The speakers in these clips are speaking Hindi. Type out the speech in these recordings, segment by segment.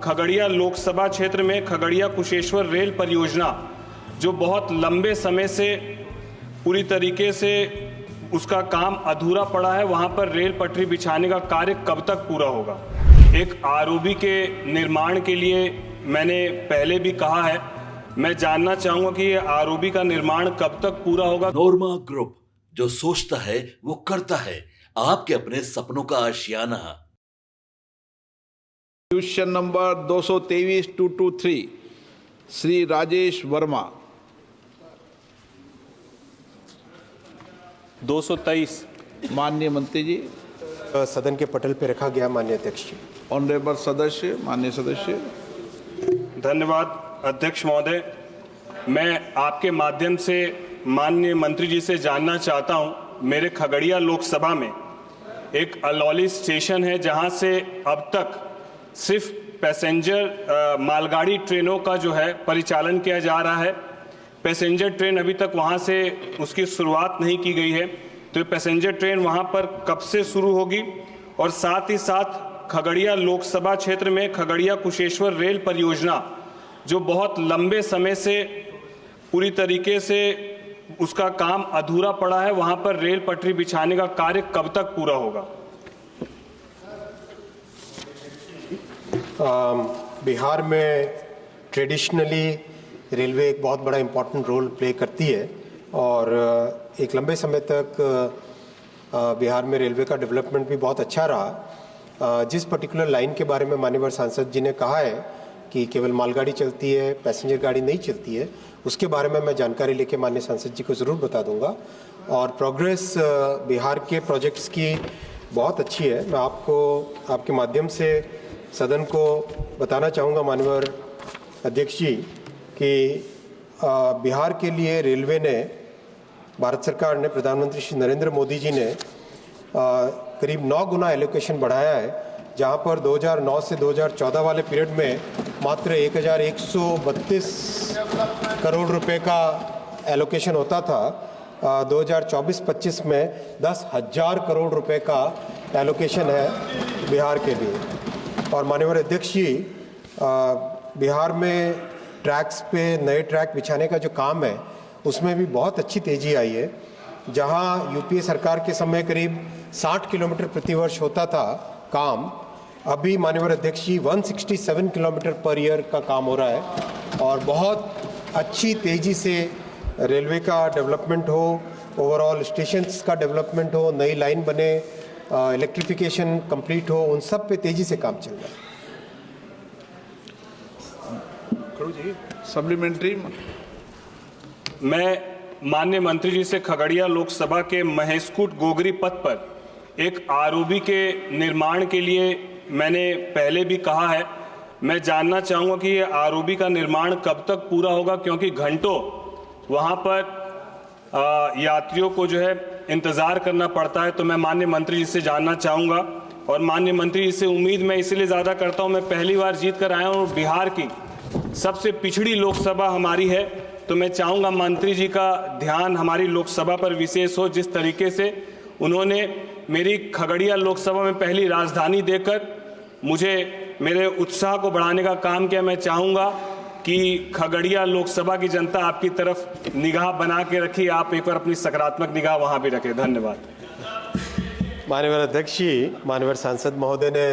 खगड़िया लोकसभा क्षेत्र में खगड़िया कुशेश्वर रेल परियोजना जो बहुत लंबे समय से पूरी तरीके से उसका काम अधूरा पड़ा है, वहां पर रेल पटरी बिछाने का कार्य कब तक पूरा होगा। एक आरओबी के निर्माण के लिए मैंने पहले भी कहा है, मैं जानना चाहूंगा कि ये आरओबी का निर्माण कब तक पूरा होगा। नोरमा ग्रुप, जो सोचता है वो करता है, आपके अपने सपनों का आशियाना। Question number 223-223 Shri Rajesh Verma. 223 माननीय मंत्री जी। सदन के पटल पर रखा गया माननीय अध्यक्ष जी। ऑनरेबल सदस्य, माननीय सदस्य। धन्यवाद अध्यक्ष महोदय। मैं आपके माध्यम से माननीय मंत्री जी से जानना चाहता हूं, मेरे खगड़िया लोकसभा में एक अलौली स्टेशन है जहां से अब तक सिर्फ पैसेंजर मालगाड़ी ट्रेनों का जो है परिचालन किया जा रहा है। पैसेंजर ट्रेन अभी तक वहां से उसकी शुरुआत नहीं की गई है, तो ये पैसेंजर ट्रेन वहां पर कब से शुरू होगी। और साथ ही साथ खगड़िया लोकसभा क्षेत्र में खगड़िया कुशेश्वर रेल परियोजना जो बहुत लंबे समय से पूरी तरीके से उसका काम अधूरा पड़ा है, वहां पर रेल पटरी बिछाने का कार्य कब तक पूरा होगा। बिहार में ट्रेडिशनली रेलवे एक बहुत बड़ा इम्पोर्टेंट रोल प्ले करती है और एक लंबे समय तक बिहार में रेलवे का डेवलपमेंट भी बहुत अच्छा रहा। जिस पर्टिकुलर लाइन के बारे में माननीय सांसद जी ने कहा है कि केवल मालगाड़ी चलती है, पैसेंजर गाड़ी नहीं चलती है, उसके बारे में मैं जानकारी लेके माननीय सांसद जी को ज़रूर बता दूंगा। और प्रोग्रेस बिहार के प्रोजेक्ट्स की बहुत अच्छी है। मैं आपको आपके माध्यम से सदन को बताना चाहूँगा माननीय अध्यक्ष जी कि बिहार के लिए रेलवे ने, भारत सरकार ने, प्रधानमंत्री श्री नरेंद्र मोदी जी ने करीब 9 गुना एलोकेशन बढ़ाया है। जहां पर 2009 से 2014 वाले पीरियड में मात्र 1132 करोड़ रुपए का एलोकेशन होता था, 2024-25 में 10,000 करोड़ रुपए का एलोकेशन है बिहार के लिए। और माननीय अध्यक्ष जी, बिहार में ट्रैक्स पे नए ट्रैक बिछाने का जो काम है उसमें भी बहुत अच्छी तेजी आई है। जहां यूपीए सरकार के समय करीब 60 किलोमीटर प्रति वर्ष होता था काम, अभी माननीय अध्यक्ष जी 167 किलोमीटर पर ईयर का काम हो रहा है। और बहुत अच्छी तेजी से रेलवे का डेवलपमेंट हो, ओवरऑल स्टेशंस का डेवलपमेंट हो, नई लाइन बने, इलेक्ट्रिफिकेशन कंप्लीट हो, उन सब पे तेजी से काम चल रहा है। सप्लीमेंट्री। मैं माननीय मंत्री जी से खगड़िया लोकसभा के महेशकूट गोगरी पथ पर एक आरओबी के निर्माण के लिए मैंने पहले भी कहा है, मैं जानना चाहूंगा कि ये आरओबी का निर्माण कब तक पूरा होगा, क्योंकि घंटों वहां पर यात्रियों को जो है इंतजार करना पड़ता है। तो मैं माननीय मंत्री जी से जानना चाहूंगा, और माननीय मंत्री जी से उम्मीद मैं इसलिए ज्यादा करता हूं, मैं पहली बार जीत कर आया हूं, बिहार की सबसे पिछड़ी लोकसभा हमारी है, तो मैं चाहूंगा मंत्री जी का ध्यान हमारी लोकसभा पर विशेष हो। जिस तरीके से उन्होंने मेरी खगड़िया लोकसभा में पहली राजधानी देकर मुझे मेरे उत्साह को बढ़ाने का काम किया, मैं चाहूंगा कि खगड़िया लोकसभा की जनता आपकी तरफ निगाह बना के रखी, आप एक बार अपनी सकारात्मक निगाह वहां भी रखें। धन्यवाद। माननीय अध्यक्ष जी, माननीय सांसद महोदय ने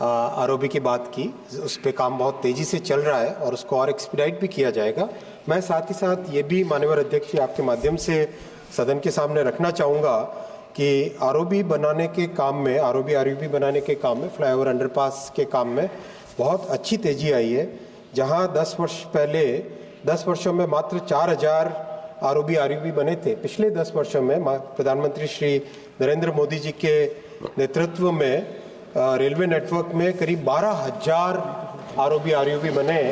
आरओबी की बात की, उस पर काम बहुत तेजी से चल रहा है और उसको और एक्सपीडाइट भी किया जाएगा। मैं साथ ही साथ ये भी माननीय अध्यक्ष जी आपके माध्यम से सदन के सामने रखना चाहूँगा कि आरओबी बनाने के काम में, आरओबी बनाने के काम में, फ्लाईओवर अंडरपास के काम में बहुत अच्छी तेजी आई है। जहां 10 वर्ष पहले 10 वर्षों में मात्र 4000 आरओबी बने थे, पिछले 10 वर्षों में प्रधानमंत्री श्री नरेंद्र मोदी जी के नेतृत्व में रेलवे नेटवर्क में करीब 12,000 आरओबी बने।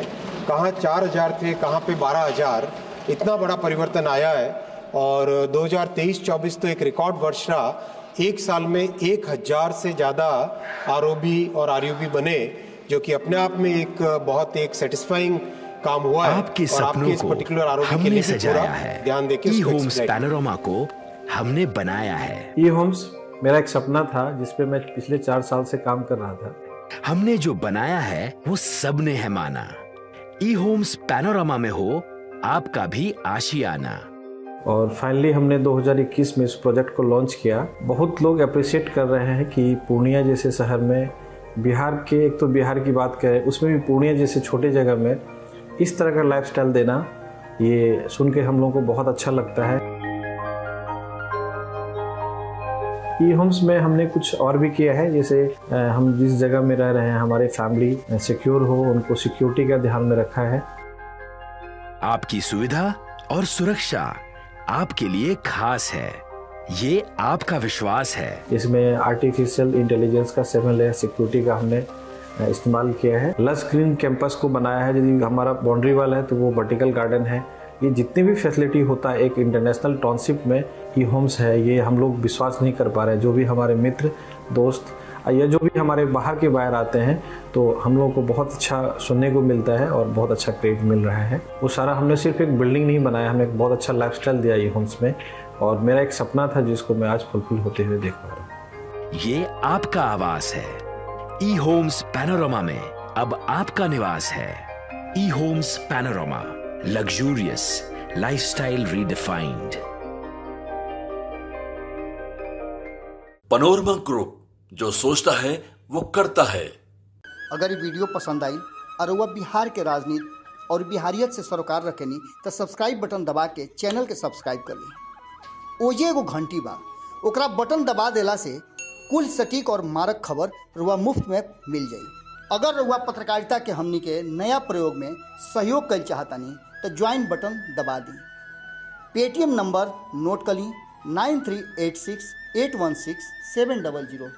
कहाँ 4,000 थे, कहाँ पे 12,000, इतना बड़ा परिवर्तन आया है। और 2023-24 तो एक रिकॉर्ड वर्ष रहा, एक साल में 1,000 से ज़्यादा आरओबी और आरयूबी बने, जो कि अपने आप में एक बहुत एक सेटिस्फाइंग काम हुआ है। आपके सपनों को हमने सजाया है, ध्यान देके ई होम्स पैनोरामा को हमने बनाया है। ई होम्स मेरा एक सपना था जिसपे मैं पिछले 4 साल से काम कर रहा था। हमने जो बनाया है वो सबने है माना। ई होम्स पैनोरामा में हो आपका भी आशियाना। और फाइनली हमने 2021 में इस प्रोजेक्ट को लॉन्च किया। बहुत लोग अप्रिशिएट कर रहे हैं कि पूर्णिया जैसे शहर में, बिहार के, एक तो बिहार की बात करें उसमें भी पूर्णिया जैसे छोटे जगह में इस तरह का लाइफस्टाइल देना, ये सुन के हम लोगों को बहुत अच्छा लगता है। ई होम्स में हमने कुछ और भी किया है, जैसे हम जिस जगह में रह रहे हैं हमारे फैमिली सिक्योर हो, उनको सिक्योरिटी का ध्यान में रखा है। आपकी सुविधा और सुरक्षा आपके लिए खास है, ये आपका विश्वास है। इसमें आर्टिफिशियल इंटेलिजेंस का 7 लेयर सिक्योरिटी का हमने इस्तेमाल किया है। लस ग्रीन कैंपस को बनाया है। यदि हमारा बाउंड्री वाल है तो वो वर्टिकल गार्डन है। ये जितनी भी फैसिलिटी होता है एक इंटरनेशनल टाउनशिप में ई होम्स है, ये हम लोग विश्वास नहीं कर पा रहे हैं। जो भी हमारे मित्र दोस्त या जो भी हमारे बाहर के बाहर आते हैं तो हम लोगों को बहुत अच्छा सुनने को मिलता है और बहुत अच्छा क्रेडिट मिल रहा है। वो सारा हमने सिर्फ एक बिल्डिंग नहीं बनाया, हमें एक बहुत अच्छा लाइफस्टाइल दिया ई होम्स में, और मेरा एक सपना था जिसको मैं आज फुलफिल होते हुए देख पा रहा हूँ। ये आपका आवास है। ई होम्स पैनोरामा में अब आपका निवास है। E homes panorama, luxurious lifestyle redefined. Panorama group, जो सोचता है वो करता है। अगर ये वीडियो पसंद आई और वह बिहार के राजनीति और बिहारियत से सरोकार रखेनी तो सब्सक्राइब बटन दबा के चैनल के सब्सक्राइब कर ली। ओजे एगो घंटी बा, ओकरा बटन दबा देला से कुल सटीक और मारक खबर रुआ मुफ्त में मिल जाई। अगर रुआ पत्रकारिता के हमनी के नया प्रयोग में सहयोग कर चाहतानी तो ज्वाइन बटन दबा दी। पेटीएम नंबर नोट कर ली 9386816700।